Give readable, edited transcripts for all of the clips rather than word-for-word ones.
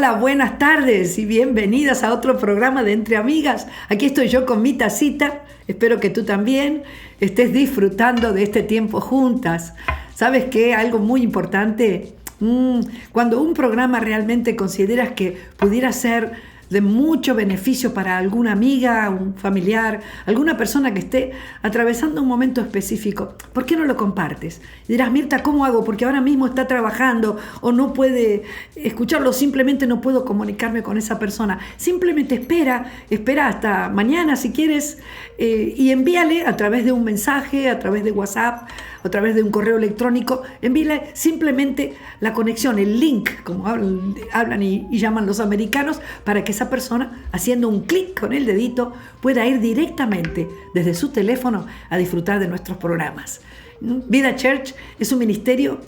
Hola, buenas tardes y bienvenidas a otro programa de Entre Amigas. Aquí estoy yo con mi tacita. Espero que tú también estés disfrutando de este tiempo juntas. ¿Sabes qué? Algo muy importante. Cuando un programa realmente consideras que pudiera ser de mucho beneficio para alguna amiga, un familiar, alguna persona que esté atravesando un momento específico, ¿por qué no lo compartes? Y dirás, Mirta, ¿cómo hago? Porque ahora mismo está trabajando o no puede escucharlo, simplemente no puedo comunicarme con esa persona. Simplemente espera hasta mañana si quieres y envíale a través de un mensaje, a través de WhatsApp, a través de un correo electrónico, envíale simplemente la conexión, el link, como hablan y llaman los americanos, para que esa persona, haciendo un clic con el dedito, pueda ir directamente desde su teléfono a disfrutar de nuestros programas. Vida Church es un ministerio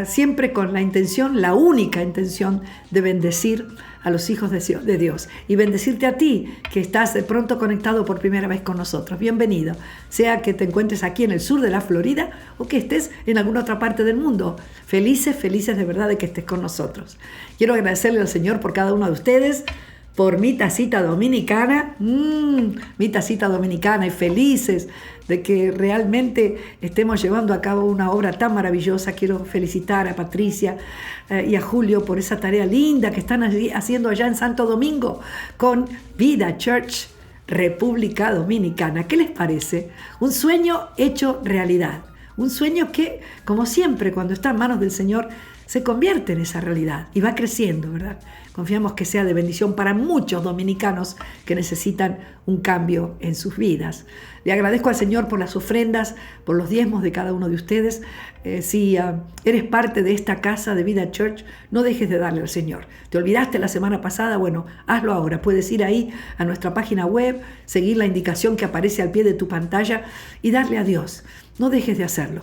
siempre con la intención, la única intención de bendecir a los hijos de Dios y bendecirte a ti que estás de pronto conectado por primera vez con nosotros. Bienvenido, sea que te encuentres aquí en el sur de la Florida o que estés en alguna otra parte del mundo. Felices de verdad de que estés con nosotros. Quiero agradecerle al Señor por cada uno de ustedes, por mi tacita dominicana, mi tacita dominicana, y felices de que realmente estemos llevando a cabo una obra tan maravillosa. Quiero felicitar a Patricia y a Julio por esa tarea linda que están haciendo allá en Santo Domingo con Vida Church República Dominicana. ¿Qué les parece? Un sueño hecho realidad, un sueño que, como siempre, cuando está en manos del Señor, se convierte en esa realidad y va creciendo, ¿verdad? Confiamos que sea de bendición para muchos dominicanos que necesitan un cambio en sus vidas. Le agradezco al Señor por las ofrendas, por los diezmos de cada uno de ustedes. Si eres parte de esta casa de Vida Church, no dejes de darle al Señor. ¿Te olvidaste la semana pasada? Bueno, hazlo ahora. Puedes ir ahí a nuestra página web, seguir la indicación que aparece al pie de tu pantalla y darle a Dios. No dejes de hacerlo.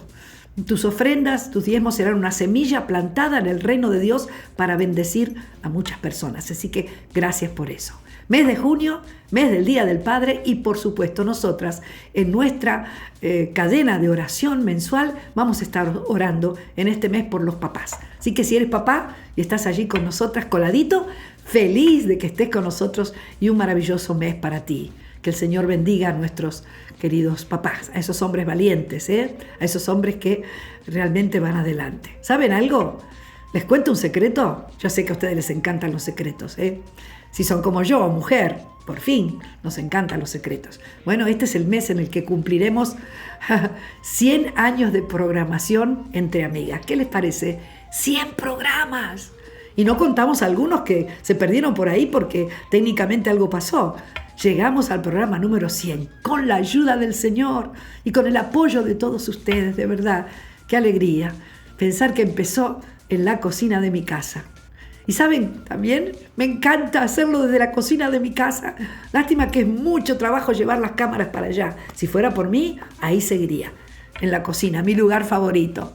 Tus ofrendas, tus diezmos serán una semilla plantada en el reino de Dios para bendecir a muchas personas. Así que gracias por eso. Mes de junio, mes del Día del Padre y por supuesto nosotras en nuestra cadena de oración mensual vamos a estar orando en este mes por los papás. Así que si eres papá y estás allí con nosotras coladito, feliz de que estés con nosotros y un maravilloso mes para ti. Que el Señor bendiga a nuestros queridos papás, a esos hombres valientes, a esos hombres que realmente van adelante. ¿Saben algo? ¿Les cuento un secreto? Yo sé que a ustedes les encantan los secretos. Si son como yo, mujer, por fin, nos encantan los secretos. Bueno, este es el mes en el que cumpliremos 100 años de programación Entre Amigas. ¿Qué les parece? 100 programas. Y no contamos algunos que se perdieron por ahí porque técnicamente algo pasó. Llegamos al programa número 100 con la ayuda del Señor y con el apoyo de todos ustedes, de verdad. Qué alegría pensar que empezó en la cocina de mi casa. Y saben, también me encanta hacerlo desde la cocina de mi casa. Lástima que es mucho trabajo llevar las cámaras para allá. Si fuera por mí, ahí seguiría, en la cocina, mi lugar favorito.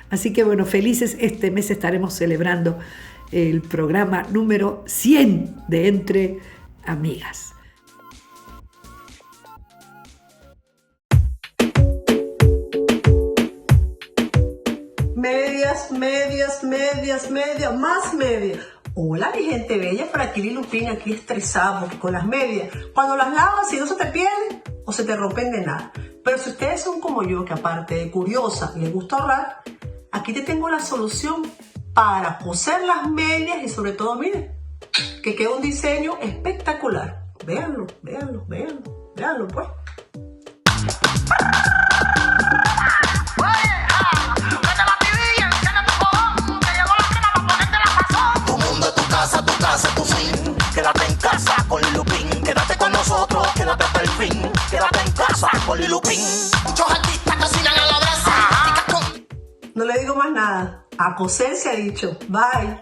Así que bueno, felices, este mes estaremos celebrando el programa número 100 de Entre Amigas. Medias, más medias. Hola, mi gente bella, por aquí Lilupín, aquí estresada porque con las medias, cuando las lavas, si no se te pierden o se te rompen de nada. Pero si ustedes son como yo, que aparte de curiosa, les gusta ahorrar, aquí te tengo la solución para coser las medias y sobre todo, miren, que queda un diseño espectacular. Véanlo, pues. Tu fin, quédate en casa con Lilupín, quédate con nosotros, quédate hasta el fin, quédate en casa con Lilupín. Muchos artistas cocinan a la brasa. No le digo más nada, a coser se ha dicho. Bye.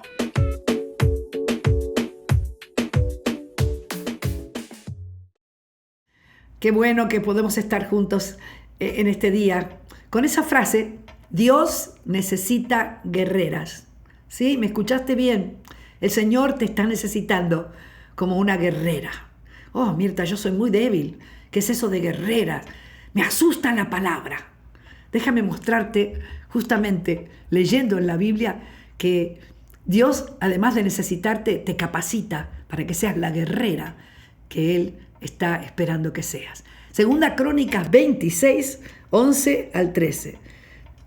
Qué bueno que podemos estar juntos en este día con esa frase: Dios necesita guerreras. ¿Sí? ¿Me escuchaste bien? El Señor te está necesitando como una guerrera. Oh, Mirta, yo soy muy débil. ¿Qué es eso de guerrera? Me asusta la palabra. Déjame mostrarte justamente leyendo en la Biblia que Dios, además de necesitarte, te capacita para que seas la guerrera que Él está esperando que seas. Segunda Crónicas 26, 11 al 13.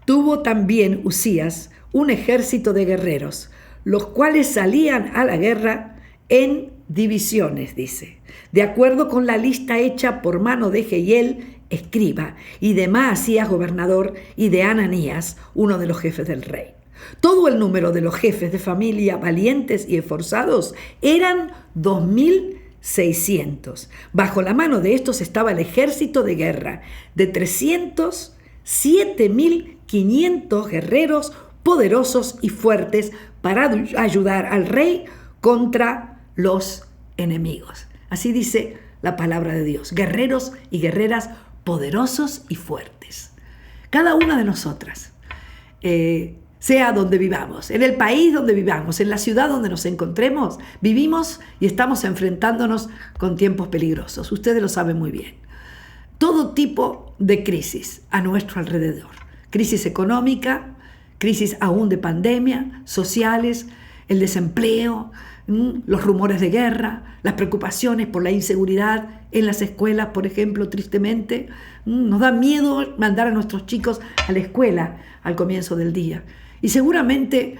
Tuvo también Usías un ejército de guerreros, los cuales salían a la guerra en divisiones, dice, de acuerdo con la lista hecha por mano de Jehiel, escriba, y de Maasías, gobernador, y de Ananías, uno de los jefes del rey. Todo el número de los jefes de familia valientes y esforzados eran 2.600. Bajo la mano de estos estaba el ejército de guerra de 7.500 guerreros poderosos y fuertes para ayudar al rey contra los enemigos. Así dice la palabra de Dios. Guerreros y guerreras poderosos y fuertes. Cada una de nosotras, sea donde vivamos, en el país donde vivamos, en la ciudad donde nos encontremos, vivimos y estamos enfrentándonos con tiempos peligrosos. Ustedes lo saben muy bien. Todo tipo de crisis a nuestro alrededor. Crisis económica, crisis aún de pandemia, sociales, el desempleo, los rumores de guerra, las preocupaciones por la inseguridad en las escuelas, por ejemplo, tristemente. Nos da miedo mandar a nuestros chicos a la escuela al comienzo del día. Y seguramente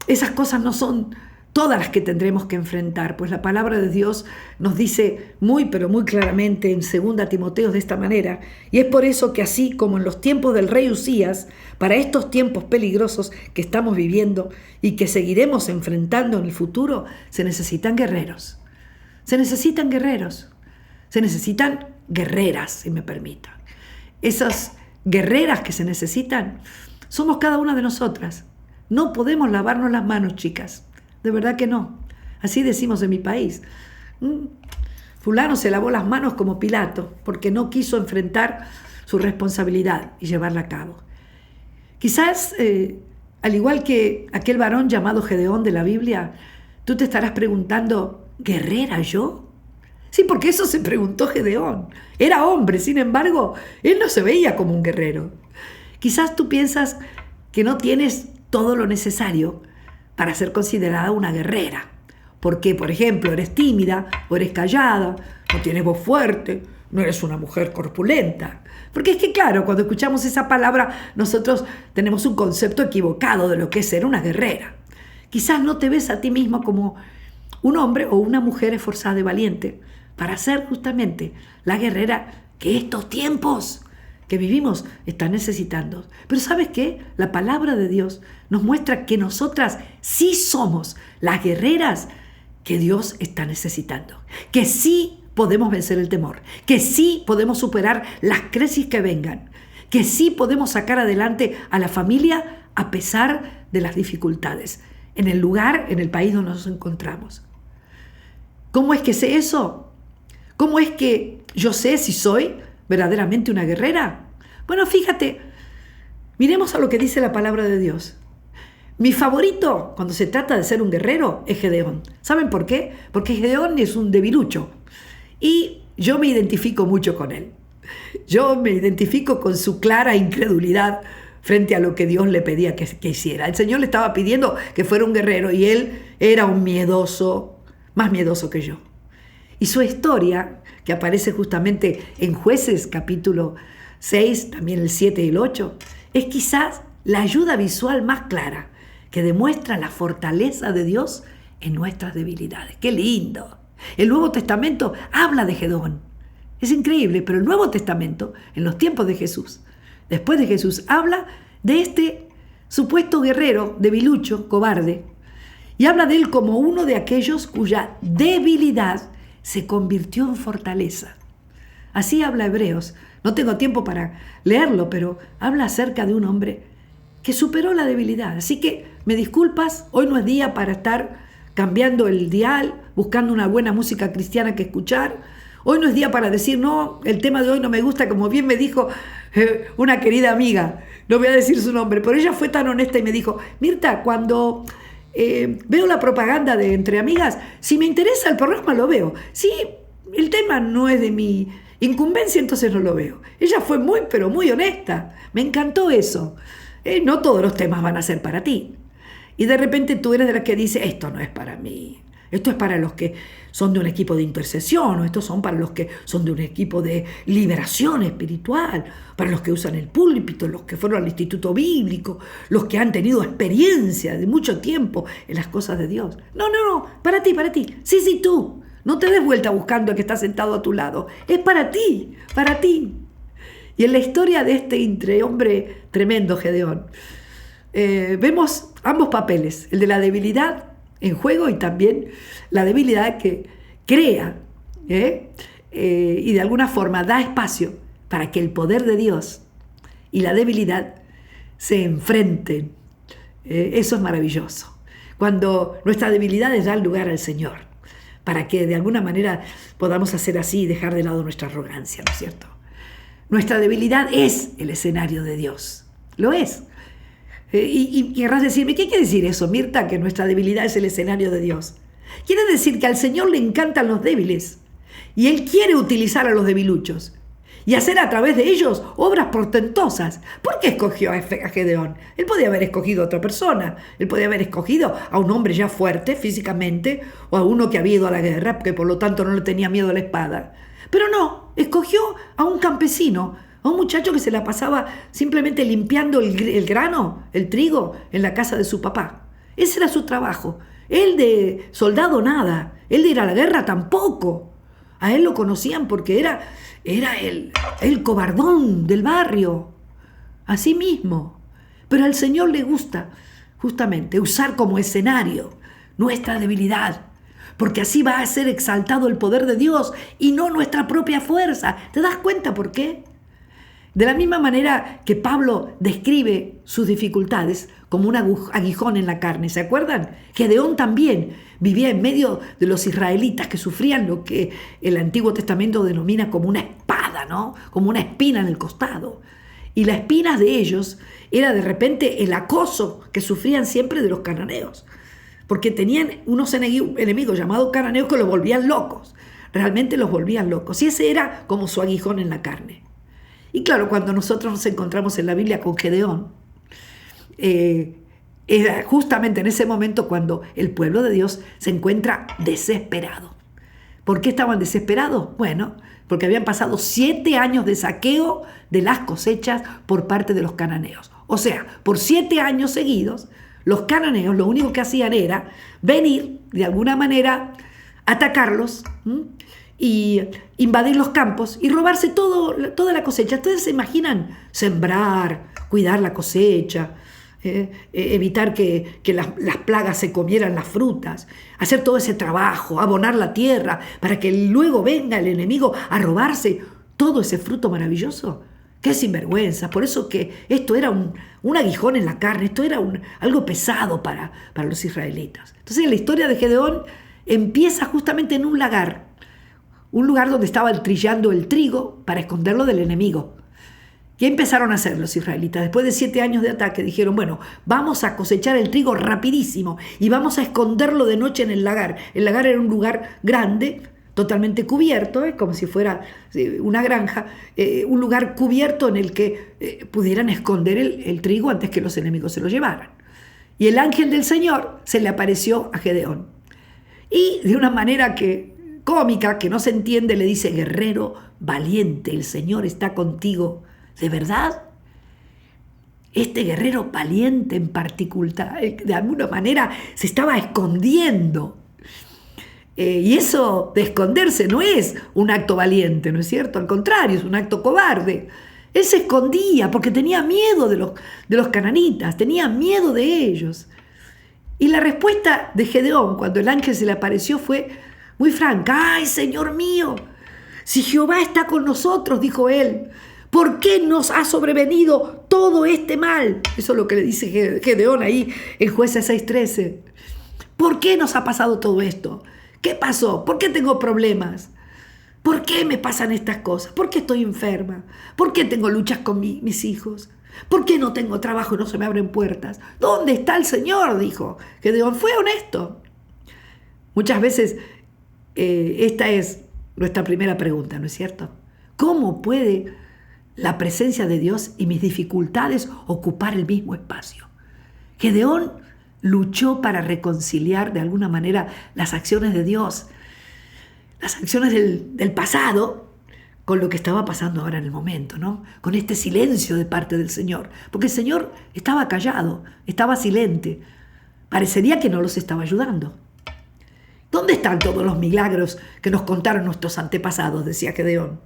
esas cosas no son todas las que tendremos que enfrentar, pues la palabra de Dios nos dice muy, pero muy claramente en 2 Timoteo de esta manera, y es por eso que así como en los tiempos del rey Usías, para estos tiempos peligrosos que estamos viviendo y que seguiremos enfrentando en el futuro, se necesitan guerreros, se necesitan guerreros, se necesitan guerreras, si me permitan. Esas guerreras que se necesitan somos cada una de nosotras. No podemos lavarnos las manos, chicas. De verdad que no. Así decimos en mi país. Fulano se lavó las manos como Pilato porque no quiso enfrentar su responsabilidad y llevarla a cabo. Quizás, al igual que aquel varón llamado Gedeón de la Biblia, tú te estarás preguntando, ¿guerrera yo? Sí, porque eso se preguntó Gedeón. Era hombre, sin embargo, él no se veía como un guerrero. Quizás tú piensas que no tienes todo lo necesario para ser considerada una guerrera. Porque, por ejemplo, eres tímida o eres callada, no tienes voz fuerte, no eres una mujer corpulenta. Porque es que, claro, cuando escuchamos esa palabra, nosotros tenemos un concepto equivocado de lo que es ser una guerrera. Quizás no te ves a ti mismo como un hombre o una mujer esforzada y valiente para ser justamente la guerrera que estos tiempos que vivimos están necesitando. Pero ¿sabes qué? La palabra de Dios nos muestra que nosotras sí somos las guerreras que Dios está necesitando, que sí podemos vencer el temor, que sí podemos superar las crisis que vengan, que sí podemos sacar adelante a la familia a pesar de las dificultades, en el lugar, en el país donde nos encontramos. ¿Cómo es que sé eso? ¿Cómo es que yo sé si soy verdaderamente una guerrera? Bueno, fíjate, miremos a lo que dice la palabra de Dios. Mi favorito cuando se trata de ser un guerrero es Gedeón. ¿Saben por qué? Porque Gedeón es un debilucho y yo me identifico mucho con él. Yo me identifico con su clara incredulidad frente a lo que Dios le pedía que hiciera. El Señor le estaba pidiendo que fuera un guerrero y él era un miedoso, más miedoso que yo. Y su historia, que aparece justamente en Jueces capítulo 6, también el 7 y el 8, es quizás la ayuda visual más clara que demuestra la fortaleza de Dios en nuestras debilidades. ¡Qué lindo! El Nuevo Testamento habla de Gedeón. Es increíble, pero el Nuevo Testamento, en los tiempos de Jesús, después de Jesús, habla de este supuesto guerrero debilucho, cobarde, y habla de él como uno de aquellos cuya debilidad se convirtió en fortaleza. Así habla Hebreos. No tengo tiempo para leerlo, pero habla acerca de un hombre que superó la debilidad. Así que me disculpas, hoy no es día para estar cambiando el dial, buscando una buena música cristiana que escuchar. Hoy no es día para decir, no, el tema de hoy no me gusta, como bien me dijo una querida amiga, no voy a decir su nombre, pero ella fue tan honesta y me dijo, Mirta, cuando veo la propaganda de Entre Amigas, si me interesa el programa lo veo. Si el tema no es de mi incumbencia, entonces no lo veo. Ella fue muy, pero muy honesta. Me encantó eso. No todos los temas van a ser para ti. Y de repente tú eres de la que dice, esto no es para mí. Esto es para los que son de un equipo de intercesión, o estos son para los que son de un equipo de liberación espiritual, para los que usan el púlpito, los que fueron al instituto bíblico, los que han tenido experiencia de mucho tiempo en las cosas de Dios. No, para ti. Sí, tú. No te des vuelta buscando al que está sentado a tu lado. Es para ti. Y en la historia de este hombre tremendo, Gedeón, vemos ambos papeles, el de la debilidad en juego y también la debilidad que crea y de alguna forma da espacio para que el poder de Dios y la debilidad se enfrenten. Eso es maravilloso. Cuando nuestra debilidad les da lugar al Señor, para que de alguna manera podamos hacer así y dejar de lado nuestra arrogancia, ¿no es cierto? Nuestra debilidad es el escenario de Dios, lo es. Y querrás decirme, ¿qué quiere decir eso, Mirta, que nuestra debilidad es el escenario de Dios? Quiere decir que al Señor le encantan los débiles y Él quiere utilizar a los debiluchos y hacer a través de ellos obras portentosas. ¿Por qué escogió a Gedeón? Él podía haber escogido a otra persona, él podía haber escogido a un hombre ya fuerte físicamente o a uno que había ido a la guerra, que por lo tanto no le tenía miedo a la espada. Pero no, escogió a un campesino, a un muchacho que se la pasaba simplemente limpiando el grano, el trigo, en la casa de su papá. Ese era su trabajo. Él de soldado nada, él de ir a la guerra tampoco. A él lo conocían porque era el cobardón del barrio, así mismo. Pero al Señor le gusta justamente usar como escenario nuestra debilidad, porque así va a ser exaltado el poder de Dios y no nuestra propia fuerza. ¿Te das cuenta por qué? De la misma manera que Pablo describe sus dificultades como un aguijón en la carne, ¿se acuerdan? Gedeón también vivía en medio de los israelitas que sufrían lo que el Antiguo Testamento denomina como una espada, ¿no? Como una espina en el costado. Y la espina de ellos era de repente el acoso que sufrían siempre de los cananeos, porque tenían unos enemigos llamados cananeos que los volvían locos, realmente los volvían locos. Y ese era como su aguijón en la carne. Y claro, cuando nosotros nos encontramos en la Biblia con Gedeón, era justamente en ese momento cuando el pueblo de Dios se encuentra desesperado. ¿Por qué estaban desesperados? Bueno, porque habían pasado 7 años de saqueo de las cosechas por parte de los cananeos. O sea, por 7 años seguidos, los cananeos lo único que hacían era venir, de alguna manera, atacarlos y invadir los campos y robarse toda la cosecha. Ustedes se imaginan sembrar, cuidar la cosecha, evitar que las plagas se comieran las frutas, hacer todo ese trabajo, abonar la tierra para que luego venga el enemigo a robarse todo ese fruto maravilloso. ¡Qué sinvergüenza! Por eso que esto era un aguijón en la carne, esto era algo pesado para los israelitas. Entonces la historia de Gedeón empieza justamente en un lugar donde estaban trillando el trigo para esconderlo del enemigo. ¿Qué empezaron a hacer los israelitas? Después de 7 años de ataque dijeron, bueno, vamos a cosechar el trigo rapidísimo y vamos a esconderlo de noche en el lagar. El lagar era un lugar grande, totalmente cubierto, como si fuera una granja, un lugar cubierto en el que pudieran esconder el trigo antes que los enemigos se lo llevaran. Y el ángel del Señor se le apareció a Gedeón. Y de una manera cómica, que no se entiende, le dice, guerrero valiente, el Señor está contigo. ¿De verdad? Este guerrero valiente en particular, de alguna manera, se estaba escondiendo. Y eso de esconderse no es un acto valiente, ¿no es cierto? Al contrario, es un acto cobarde. Él se escondía porque tenía miedo de los cananitas, tenía miedo de ellos. Y la respuesta de Gedeón, cuando el ángel se le apareció, fue muy franca. ¡Ay, Señor mío! Si Jehová está con nosotros, dijo él, ¿por qué nos ha sobrevenido todo este mal? Eso es lo que le dice Gedeón ahí en Jueces 6:13. ¿Por qué nos ha pasado todo esto? ¿Qué pasó? ¿Por qué tengo problemas? ¿Por qué me pasan estas cosas? ¿Por qué estoy enferma? ¿Por qué tengo luchas con mis hijos? ¿Por qué no tengo trabajo y no se me abren puertas? ¿Dónde está el Señor? Dijo Gedeón. Fue honesto. Muchas veces esta es nuestra primera pregunta, ¿no es cierto? ¿Cómo puede la presencia de Dios y mis dificultades ocupar el mismo espacio? Gedeón luchó para reconciliar de alguna manera las acciones de Dios, las acciones del pasado, con lo que estaba pasando ahora en el momento, ¿no? Con este silencio de parte del Señor. Porque el Señor estaba callado, estaba silente. Parecería que no los estaba ayudando. ¿Dónde están todos los milagros que nos contaron nuestros antepasados?, decía Gedeón.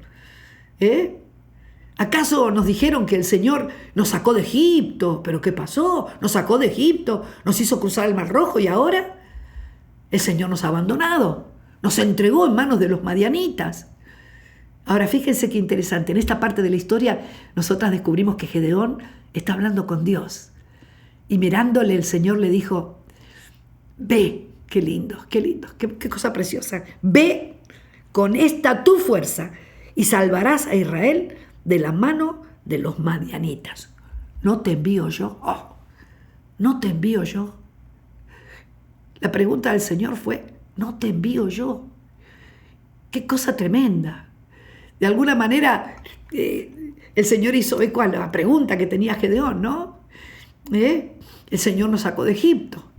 ¿Acaso nos dijeron que el Señor nos sacó de Egipto? ¿Pero qué pasó? Nos sacó de Egipto, nos hizo cruzar el Mar Rojo y ahora el Señor nos ha abandonado, nos entregó en manos de los madianitas. Ahora fíjense qué interesante, en esta parte de la historia nosotras descubrimos que Gedeón está hablando con Dios y mirándole el Señor le dijo: ve, qué lindo, qué cosa preciosa, ve con esta tu fuerza y salvarás a Israel de la mano de los madianitas. ¿No te envío yo? Oh, ¿no te envío yo? La pregunta del Señor fue: ¿no te envío yo? Qué cosa tremenda. De alguna manera, el Señor hizo eco a la pregunta que tenía Gedeón, ¿no? El Señor nos sacó de Egipto.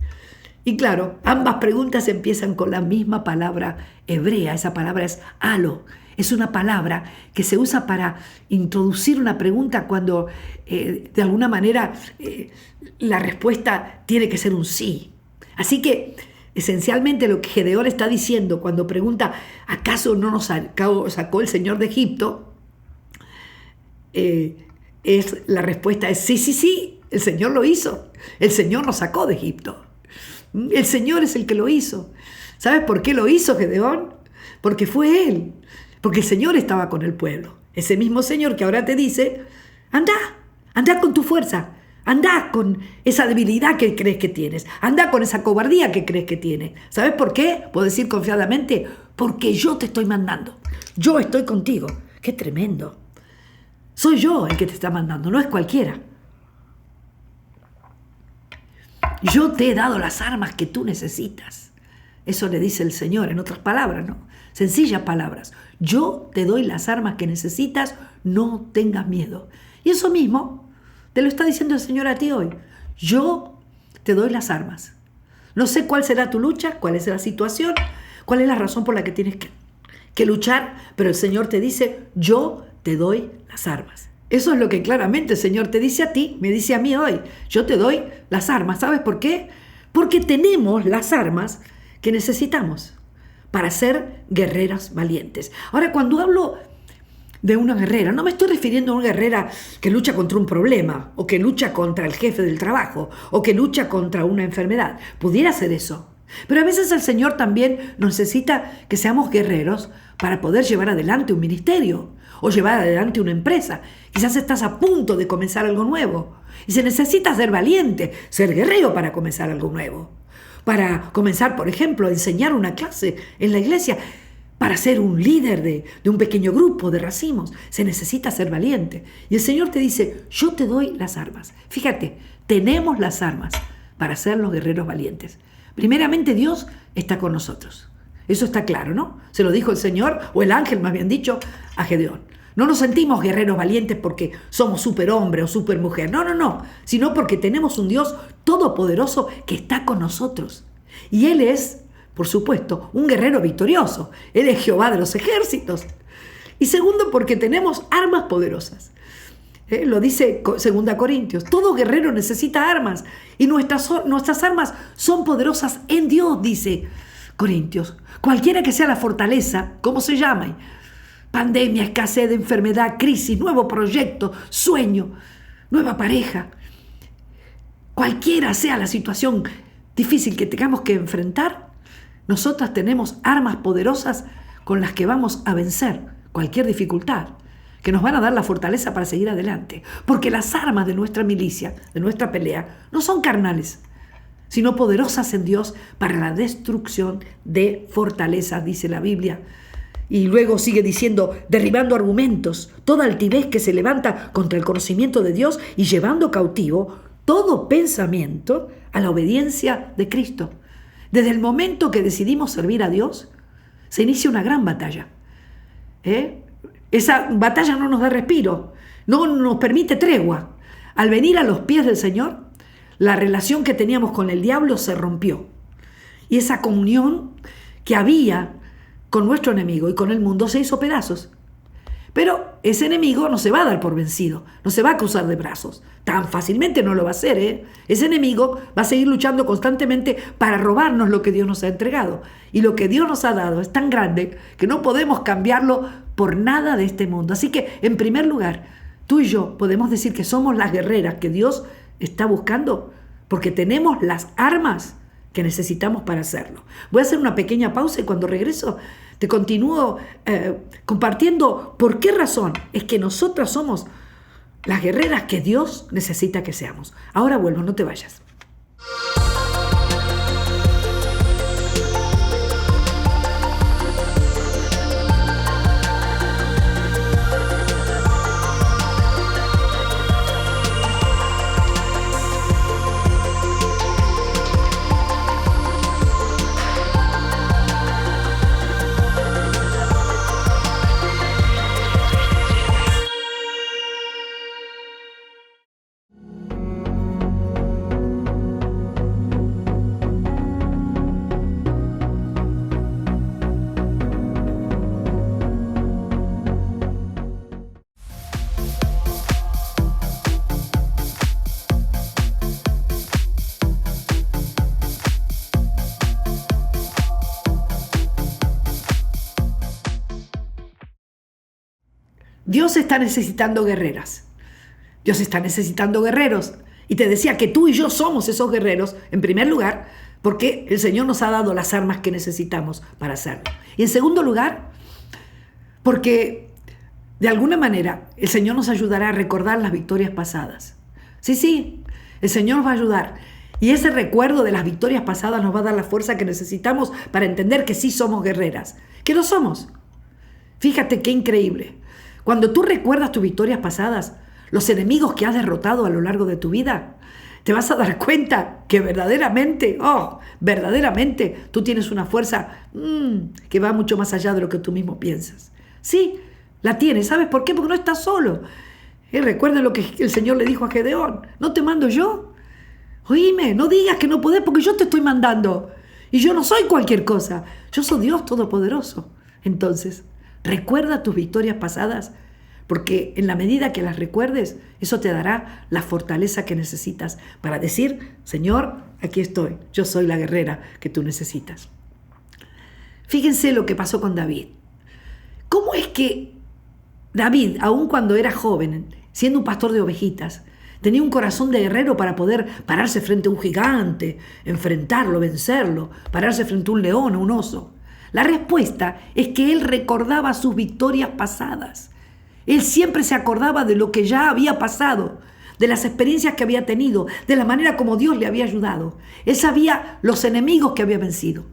Y claro, ambas preguntas empiezan con la misma palabra hebrea. Esa palabra es alo. Es una palabra que se usa para introducir una pregunta cuando, de alguna manera, la respuesta tiene que ser un sí. Así que, esencialmente, lo que Gedeón está diciendo cuando pregunta ¿acaso no nos sacó el Señor de Egipto? La respuesta es sí, el Señor lo hizo. El Señor nos sacó de Egipto. El Señor es el que lo hizo. ¿Sabes por qué lo hizo Gedeón? Porque fue Él. Porque el Señor estaba con el pueblo. Ese mismo Señor que ahora te dice: anda con tu fuerza. Anda con esa debilidad que crees que tienes. Anda con esa cobardía que crees que tienes. ¿Sabes por qué? Puedo decir confiadamente: porque yo te estoy mandando. Yo estoy contigo. ¡Qué tremendo! Soy yo el que te está mandando, no es cualquiera. Yo te he dado las armas que tú necesitas. Eso le dice el Señor, en otras palabras, ¿no? Sencillas palabras. Yo te doy las armas que necesitas, no tengas miedo. Y eso mismo te lo está diciendo el Señor a ti hoy. Yo te doy las armas. No sé cuál será tu lucha, cuál es la situación, cuál es la razón por la que tienes que luchar, pero el Señor te dice: yo te doy las armas. Eso es lo que claramente el Señor te dice a ti, me dice a mí hoy. Yo te doy las armas. ¿Sabes por qué? Porque tenemos las armas que necesitamos para ser guerreras valientes. Ahora, cuando hablo de una guerrera, no me estoy refiriendo a una guerrera que lucha contra un problema, o que lucha contra el jefe del trabajo, o que lucha contra una enfermedad. Pudiera ser eso. Pero a veces el Señor también necesita que seamos guerreros para poder llevar adelante un ministerio o llevar adelante una empresa. Quizás estás a punto de comenzar algo nuevo y se necesita ser valiente, ser guerrero para comenzar algo nuevo. Para comenzar, por ejemplo, a enseñar una clase en la iglesia, para ser un líder de un pequeño grupo de racimos, se necesita ser valiente. Y el Señor te dice: yo te doy las armas. Fíjate, tenemos las armas para ser los guerreros valientes. Primeramente, Dios está con nosotros. Eso está claro, ¿no? Se lo dijo el Señor, o el ángel más bien dicho, a Gedeón. No nos sentimos guerreros valientes porque somos superhombre o supermujer. No. Sino porque tenemos un Dios todopoderoso que está con nosotros. Y Él es, por supuesto, un guerrero victorioso. Él es Jehová de los ejércitos. Y segundo, porque tenemos armas poderosas. Lo dice 2 Corintios. Todo guerrero necesita armas. Y nuestras armas son poderosas en Dios, dice Corintios. Cualquiera que sea la fortaleza, ¿cómo se llama? Pandemia, escasez de enfermedad, crisis, nuevo proyecto, sueño, nueva pareja. Cualquiera sea la situación difícil que tengamos que enfrentar, nosotras tenemos armas poderosas con las que vamos a vencer cualquier dificultad, que nos van a dar la fortaleza para seguir adelante. Porque las armas de nuestra milicia, de nuestra pelea, no son carnales, sino poderosas en Dios para la destrucción de fortalezas, dice la Biblia. Y luego sigue diciendo: derribando argumentos, toda altivez que se levanta contra el conocimiento de Dios y llevando cautivo todo pensamiento a la obediencia de Cristo. Desde el momento que decidimos servir a Dios, se inicia una gran batalla. Esa batalla no nos da respiro, no nos permite tregua. Al venir a los pies del Señor, la relación que teníamos con el diablo se rompió. Y esa comunión que había con nuestro enemigo y con el mundo se hizo pedazos. Pero ese enemigo no se va a dar por vencido, no se va a cruzar de brazos. Tan fácilmente no lo va a hacer, ¿eh? Ese enemigo va a seguir luchando constantemente para robarnos lo que Dios nos ha entregado. Y lo que Dios nos ha dado es tan grande que no podemos cambiarlo por nada de este mundo. Así que, en primer lugar, tú y yo podemos decir que somos las guerreras que Dios está buscando porque tenemos las armas que necesitamos para hacerlo. Voy a hacer una pequeña pausa y cuando regreso te continúo compartiendo por qué razón es que nosotras somos las guerreras que Dios necesita que seamos. Ahora vuelvo, no te vayas. Dios está necesitando guerreras. Dios está necesitando guerreros. Y te decía que tú y yo somos esos guerreros, en primer lugar, porque el Señor nos ha dado las armas que necesitamos para hacerlo. Y en segundo lugar, porque de alguna manera el Señor nos ayudará a recordar las victorias pasadas. Sí, el Señor nos va a ayudar. Y ese recuerdo de las victorias pasadas nos va a dar la fuerza que necesitamos para entender que sí somos guerreras, que lo somos. Fíjate qué increíble. Cuando tú recuerdas tus victorias pasadas, los enemigos que has derrotado a lo largo de tu vida, te vas a dar cuenta que verdaderamente tú tienes una fuerza que va mucho más allá de lo que tú mismo piensas. Sí, la tienes. ¿Sabes por qué? Porque no estás solo. Recuerda lo que el Señor le dijo a Gedeón. ¿No te mando yo? Oíme, no digas que no podés porque yo te estoy mandando. Y yo no soy cualquier cosa. Yo soy Dios Todopoderoso. Entonces, recuerda tus victorias pasadas, porque en la medida que las recuerdes, eso te dará la fortaleza que necesitas para decir, Señor, aquí estoy, yo soy la guerrera que tú necesitas. Fíjense lo que pasó con David. ¿Cómo es que David, aun cuando era joven, siendo un pastor de ovejitas, tenía un corazón de guerrero para poder pararse frente a un gigante, enfrentarlo, vencerlo, pararse frente a un león o un oso? La respuesta es que él recordaba sus victorias pasadas. Él siempre se acordaba de lo que ya había pasado, de las experiencias que había tenido, de la manera como Dios le había ayudado. Él sabía los enemigos que había vencido.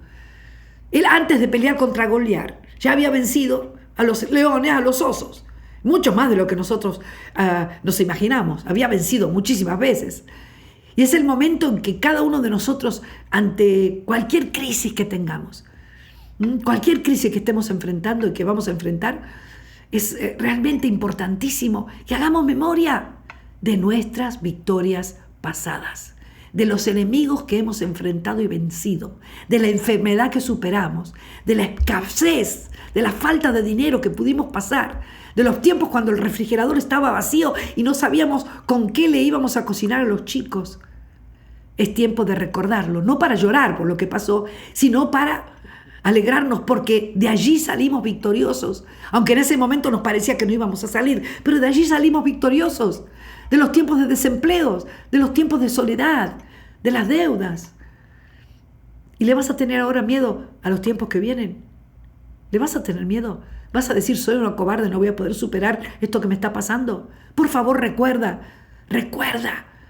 Él, antes de pelear contra Goliat, ya había vencido a los leones, a los osos. Mucho más de lo que nosotros nos imaginamos. Había vencido muchísimas veces. Y es el momento en que cada uno de nosotros, ante cualquier crisis que tengamos, cualquier crisis que estemos enfrentando y que vamos a enfrentar, es realmente importantísimo que hagamos memoria de nuestras victorias pasadas, de los enemigos que hemos enfrentado y vencido, de la enfermedad que superamos, de la escasez, de la falta de dinero que pudimos pasar, de los tiempos cuando el refrigerador estaba vacío y no sabíamos con qué le íbamos a cocinar a los chicos. Es tiempo de recordarlo, no para llorar por lo que pasó, sino para alegrarnos porque de allí salimos victoriosos, aunque en ese momento nos parecía que no íbamos a salir, pero de allí salimos victoriosos, de los tiempos de desempleo, de los tiempos de soledad, de las deudas. ¿Y le vas a tener ahora miedo a los tiempos que vienen? ¿Le vas a tener miedo? ¿Vas a decir, soy una cobarde, no voy a poder superar esto que me está pasando? Por favor, recuerda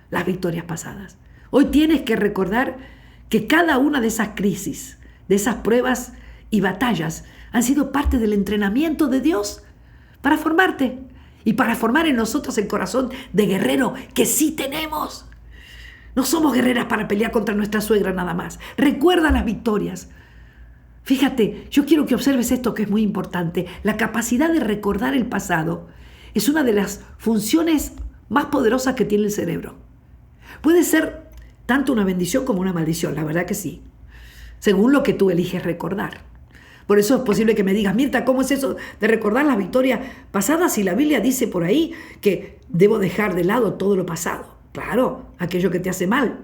las victorias pasadas. Hoy tienes que recordar que cada una de esas crisis, de esas pruebas y batallas han sido parte del entrenamiento de Dios para formarte y para formar en nosotros el corazón de guerrero que sí tenemos. No somos guerreras para pelear contra nuestra suegra nada más. Recuerda las victorias. Fíjate, yo quiero que observes esto que es muy importante. La capacidad de recordar el pasado es una de las funciones más poderosas que tiene el cerebro. Puede ser tanto una bendición como una maldición, la verdad que sí, según lo que tú eliges recordar. Por eso es posible que me digas, Mirta, ¿cómo es eso de recordar las victorias pasadas si la Biblia dice por ahí que debo dejar de lado todo lo pasado? Claro, aquello que te hace mal.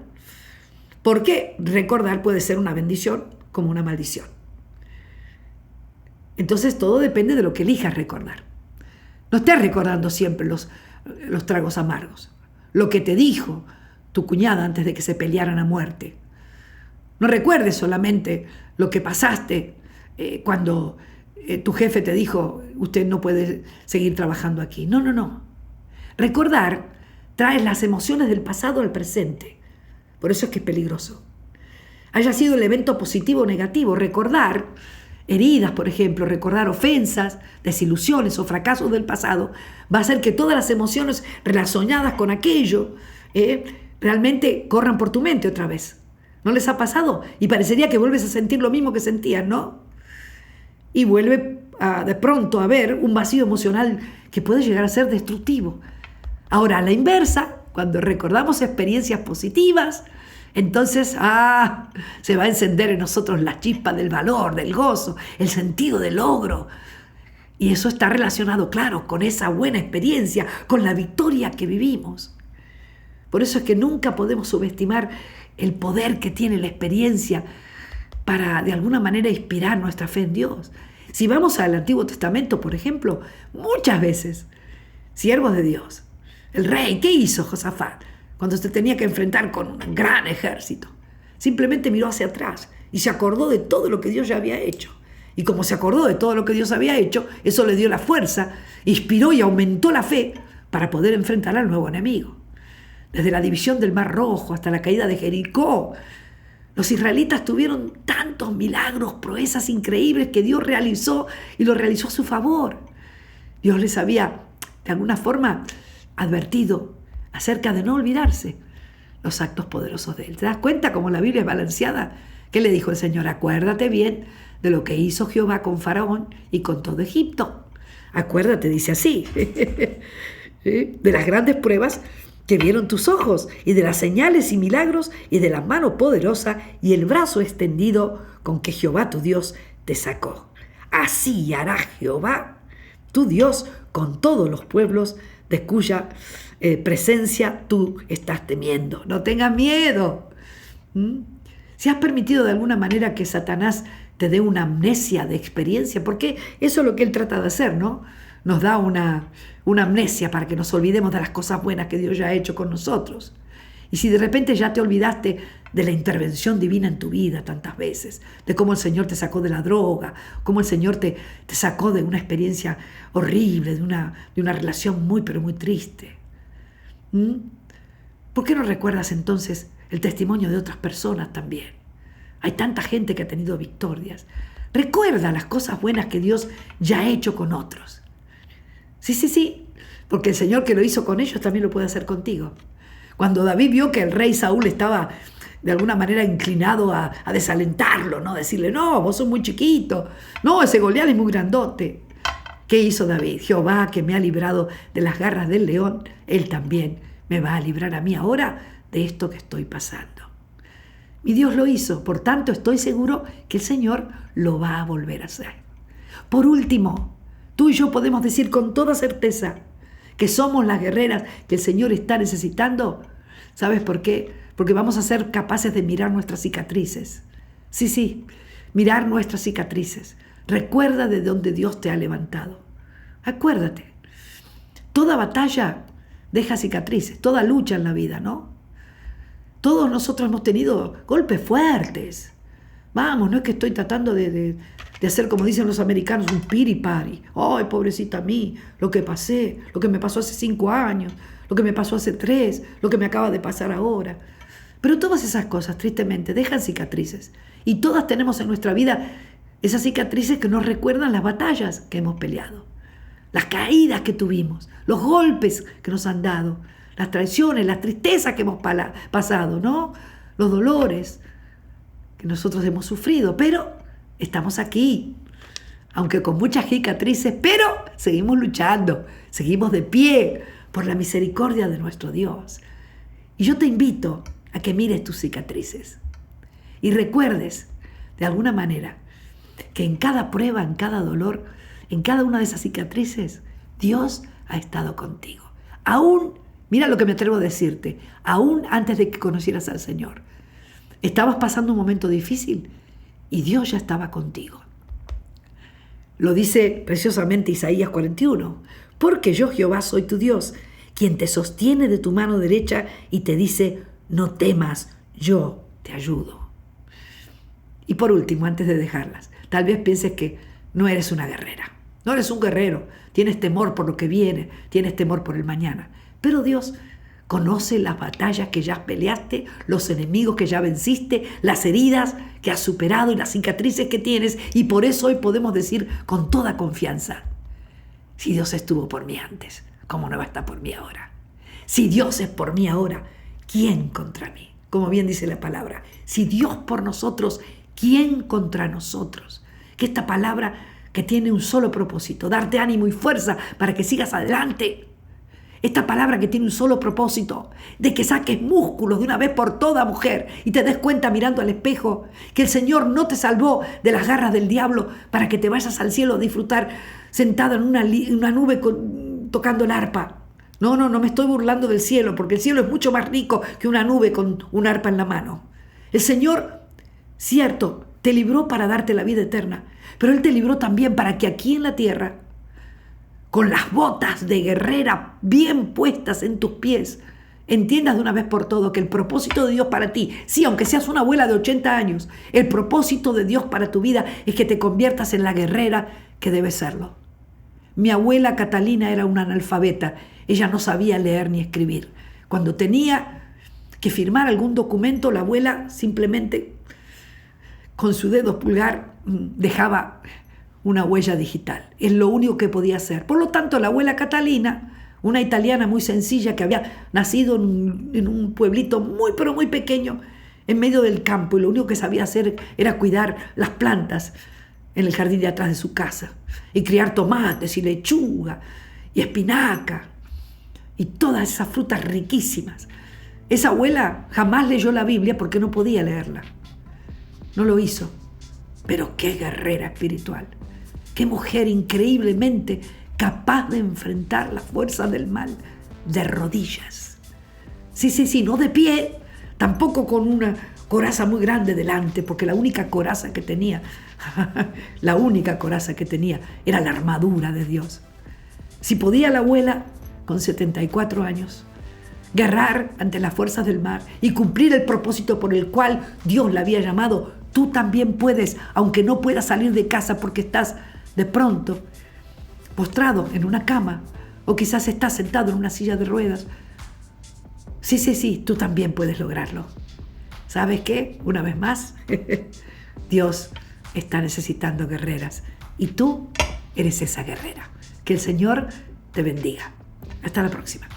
Porque recordar puede ser una bendición como una maldición. Entonces todo depende de lo que elijas recordar. No estés recordando siempre los tragos amargos. Lo que te dijo tu cuñada antes de que se pelearan a muerte. No recuerdes solamente lo que pasaste cuando tu jefe te dijo, usted no puede seguir trabajando aquí. No, no, no. Recordar trae las emociones del pasado al presente. Por eso es que es peligroso. Haya sido el evento positivo o negativo, recordar heridas, por ejemplo, recordar ofensas, desilusiones o fracasos del pasado, va a hacer que todas las emociones relacionadas con aquello realmente corran por tu mente otra vez. ¿No les ha pasado? Y parecería que vuelves a sentir lo mismo que sentías, ¿no? Y vuelve de pronto a haber un vacío emocional que puede llegar a ser destructivo. Ahora, a la inversa, cuando recordamos experiencias positivas, entonces se va a encender en nosotros la chispa del valor, del gozo, el sentido del logro. Y eso está relacionado, claro, con esa buena experiencia, con la victoria que vivimos. Por eso es que nunca podemos subestimar el poder que tiene la experiencia para, de alguna manera, inspirar nuestra fe en Dios. Si vamos al Antiguo Testamento, por ejemplo, muchas veces, siervos de Dios, el rey, ¿qué hizo Josafat cuando se tenía que enfrentar con un gran ejército? Simplemente miró hacia atrás y se acordó de todo lo que Dios ya había hecho. Y como se acordó de todo lo que Dios había hecho, eso le dio la fuerza, inspiró y aumentó la fe para poder enfrentar al nuevo enemigo. Desde la división del Mar Rojo hasta la caída de Jericó, los israelitas tuvieron tantos milagros, proezas increíbles que Dios realizó y lo realizó a su favor. Dios les había, de alguna forma, advertido acerca de no olvidarse los actos poderosos de Él. ¿Te das cuenta cómo la Biblia es balanceada? ¿Qué le dijo el Señor? Acuérdate bien de lo que hizo Jehová con Faraón y con todo Egipto. Acuérdate, dice así, de las grandes pruebas que vieron tus ojos, y de las señales y milagros, y de la mano poderosa y el brazo extendido con que Jehová tu Dios te sacó. Así hará Jehová tu Dios con todos los pueblos de cuya presencia tú estás temiendo. No tengas miedo. Si has permitido de alguna manera que Satanás te dé una amnesia de experiencia, porque eso es lo que él trata de hacer, ¿no? Nos da una amnesia para que nos olvidemos de las cosas buenas que Dios ya ha hecho con nosotros. Y si de repente ya te olvidaste de la intervención divina en tu vida tantas veces, de cómo el Señor te sacó de la droga, cómo el Señor te sacó de una experiencia horrible, de una relación muy, pero muy triste. ¿Por qué no recuerdas entonces el testimonio de otras personas también? Hay tanta gente que ha tenido victorias. Recuerda las cosas buenas que Dios ya ha hecho con otros. Sí, porque el Señor que lo hizo con ellos también lo puede hacer contigo. Cuando David vio que el rey Saúl estaba de alguna manera inclinado a desalentarlo, ¿no? Decirle, no, vos sos muy chiquito, no, ese Goliat es muy grandote. ¿Qué hizo David? Jehová, que me ha librado de las garras del león, Él también me va a librar a mí ahora de esto que estoy pasando. Y Dios lo hizo, por tanto estoy seguro que el Señor lo va a volver a hacer. Por último, tú y yo podemos decir con toda certeza que somos las guerreras que el Señor está necesitando. ¿Sabes por qué? Porque vamos a ser capaces de mirar nuestras cicatrices. Sí, mirar nuestras cicatrices. Recuerda de dónde Dios te ha levantado. Acuérdate. Toda batalla deja cicatrices, toda lucha en la vida, ¿no? Todos nosotros hemos tenido golpes fuertes. Vamos, no es que estoy tratando de hacer, como dicen los americanos, un pity party. Ay, pobrecita a mí, lo que pasé, lo que me pasó hace 5 años, lo que me pasó hace 3, lo que me acaba de pasar ahora. Pero todas esas cosas, tristemente, dejan cicatrices. Y todas tenemos en nuestra vida esas cicatrices que nos recuerdan las batallas que hemos peleado, las caídas que tuvimos, los golpes que nos han dado, las traiciones, las tristezas que hemos pasado, ¿no? Los dolores que nosotros hemos sufrido, pero estamos aquí, aunque con muchas cicatrices, pero seguimos luchando, seguimos de pie por la misericordia de nuestro Dios. Y yo te invito a que mires tus cicatrices y recuerdes de alguna manera que en cada prueba, en cada dolor, en cada una de esas cicatrices, Dios ha estado contigo. Aún, mira lo que me atrevo a decirte, aún antes de que conocieras al Señor, estabas pasando un momento difícil y Dios ya estaba contigo. Lo dice preciosamente Isaías 41. Porque yo, Jehová, soy tu Dios, quien te sostiene de tu mano derecha y te dice, no temas, yo te ayudo. Y por último, antes de dejarlas, tal vez pienses que no eres una guerrera, no eres un guerrero, tienes temor por lo que viene, tienes temor por el mañana. Pero Dios conoce las batallas que ya peleaste, los enemigos que ya venciste, las heridas que has superado y las cicatrices que tienes, y por eso hoy podemos decir con toda confianza, si Dios estuvo por mí antes, ¿cómo no va a estar por mí ahora? Si Dios es por mí ahora, ¿quién contra mí? Como bien dice la palabra, si Dios por nosotros, ¿quién contra nosotros? Que esta palabra que tiene un solo propósito, darte ánimo y fuerza para que sigas adelante. Esta palabra que tiene un solo propósito, de que saques músculos de una vez por todas, mujer, y te des cuenta mirando al espejo que el Señor no te salvó de las garras del diablo para que te vayas al cielo a disfrutar sentado en una nube tocando el arpa. No me estoy burlando del cielo, porque el cielo es mucho más rico que una nube con un arpa en la mano. El Señor, cierto, te libró para darte la vida eterna, pero Él te libró también para que aquí en la tierra, con las botas de guerrera bien puestas en tus pies, entiendas de una vez por todo que el propósito de Dios para ti, sí, aunque seas una abuela de 80 años, el propósito de Dios para tu vida es que te conviertas en la guerrera que debes serlo. Mi abuela Catalina era una analfabeta, ella no sabía leer ni escribir. Cuando tenía que firmar algún documento, la abuela simplemente con su dedo pulgar dejaba una huella digital. Es lo único que podía hacer. Por lo tanto, la abuela Catalina, una italiana muy sencilla que había nacido en un pueblito muy, pero muy pequeño, en medio del campo, y lo único que sabía hacer era cuidar las plantas en el jardín de atrás de su casa, y criar tomates y lechuga y espinaca y todas esas frutas riquísimas. Esa abuela jamás leyó la Biblia porque no podía leerla. No lo hizo. Pero qué guerrera espiritual. Qué mujer increíblemente capaz de enfrentar las fuerzas del mal de rodillas. Sí, no de pie, tampoco con una coraza muy grande delante, porque la única coraza que tenía era la armadura de Dios. Si podía la abuela, con 74 años, guerrar ante las fuerzas del mal y cumplir el propósito por el cual Dios la había llamado, tú también puedes, aunque no puedas salir de casa porque estás de pronto postrado en una cama o quizás estás sentado en una silla de ruedas. Sí, tú también puedes lograrlo. ¿Sabes qué? Una vez más, Dios está necesitando guerreras y tú eres esa guerrera. Que el Señor te bendiga. Hasta la próxima.